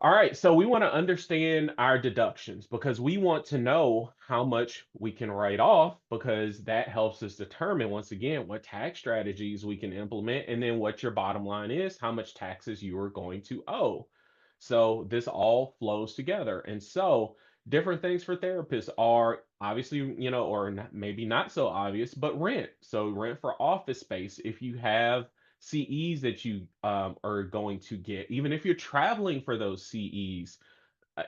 All right, so we want to understand our deductions because we want to know how much we can write off because that helps us determine, once again, what tax strategies we can implement and then what your bottom line is, how much taxes you are going to owe. So this all flows together. And so different things for therapists are obviously, or maybe not so obvious, but rent. So rent for office space. If you have CEs that you are going to get, even if you're traveling for those CEs.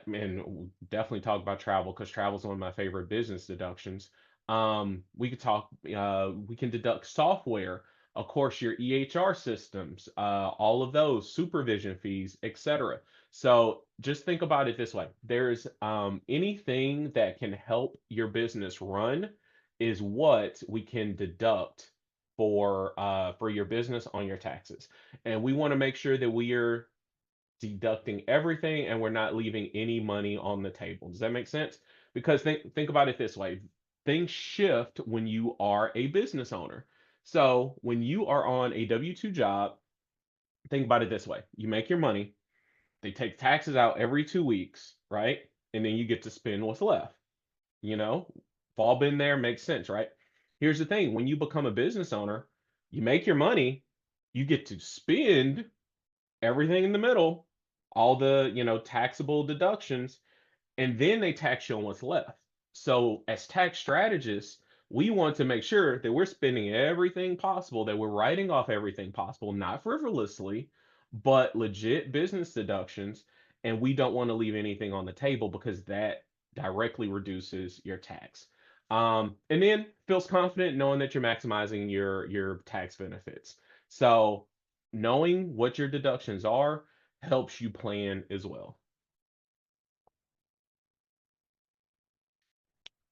And we'll definitely talk about travel because travel is one of my favorite business deductions. We can deduct software, of course, your EHR systems, all of those, supervision fees, etc. So just think about it this way: there's anything that can help your business run is what we can deduct for your business on your taxes, and we want to make sure that we are deducting everything and we're not leaving any money on the table. Does that make sense? Because think about it this way. Things shift when you are a business owner. So when you are on a W-2 job, think about it this way. You make your money, they take taxes out every 2 weeks, right? And then you get to spend what's left. You know, Fall been there, makes sense, right? Here's the thing, when you become a business owner, you make your money, you get to spend everything in the middle, all the, taxable deductions, and then they tax you on what's left. So as tax strategists, we want to make sure that we're spending everything possible, that we're writing off everything possible, not frivolously, but legit business deductions. And we don't want to leave anything on the table because that directly reduces your tax. And then feels confident knowing that you're maximizing your tax benefits. So knowing what your deductions are helps you plan as well.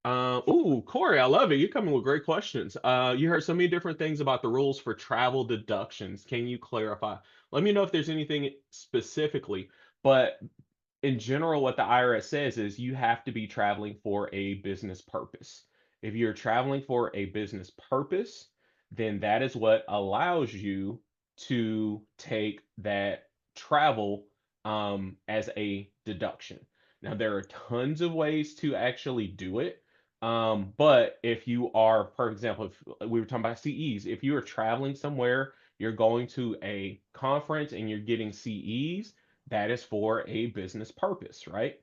Ooh, Corey, I love it. You're coming with great questions. You heard so many different things about the rules for travel deductions. Can you clarify? Let me know if there's anything specifically, but in general, what the IRS says is you have to be traveling for a business purpose. If you're traveling for a business purpose, then that is what allows you to take that travel as a deduction. Now, there are tons of ways to actually do it. But if you are, for example, if we were talking about CEs, if you are traveling somewhere, you're going to a conference and you're getting CEs, that is for a business purpose, right?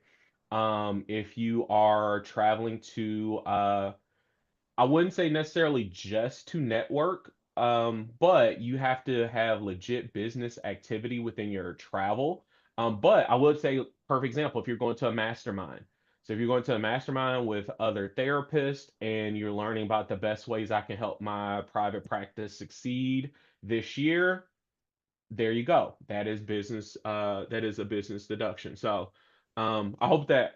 If you are traveling to, I wouldn't say necessarily just to network, but you have to have legit business activity within your travel. But I would say, perfect example, if you're going to a mastermind. So if you're going to a mastermind with other therapists and you're learning about the best ways I can help my private practice succeed this year, there you go. That is business. That is a business deduction. So I hope that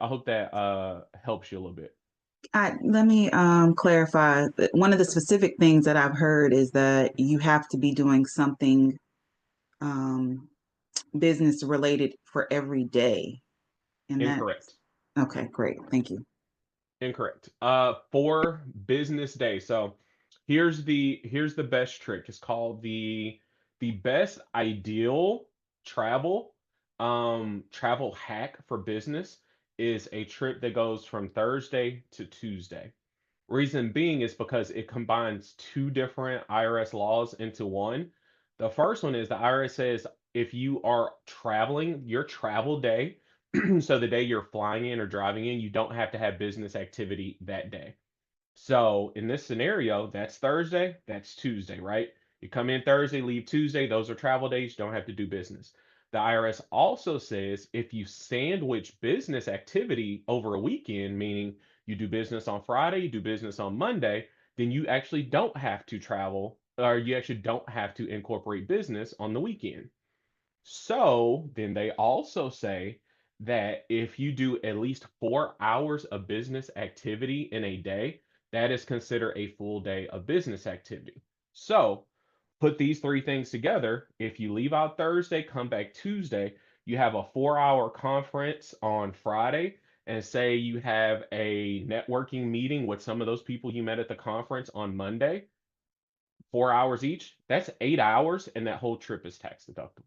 helps you a little bit. Let me clarify. One of the specific things that I've heard is that you have to be doing something um, business related for every day. And that, Incorrect. okay, great. Thank you. Incorrect. For business day. So here's the best trick. It's called the best ideal travel travel hack for business is a trip that goes from Thursday to Tuesday. Reason being is because it combines two different IRS laws into one. The first one is the IRS says if you are traveling, your travel day, so the day you're flying in or driving in, you don't have to have business activity that day. So in this scenario, that's Thursday, that's Tuesday, right? You come in Thursday, leave Tuesday, those are travel days, you don't have to do business. The IRS also says if you sandwich business activity over a weekend, meaning you do business on Friday, you do business on Monday, then you actually don't have to travel or you actually don't have to incorporate business on the weekend. So then they also say that if you do at least 4 hours of business activity in a day, that is considered a full day of business activity. So put these three things together. If you leave out Thursday, come back Tuesday, you have a 4 hour conference on Friday, and say you have a networking meeting with some of those people you met at the conference on Monday, 4 hours each, that's 8 hours, and that whole trip is tax deductible.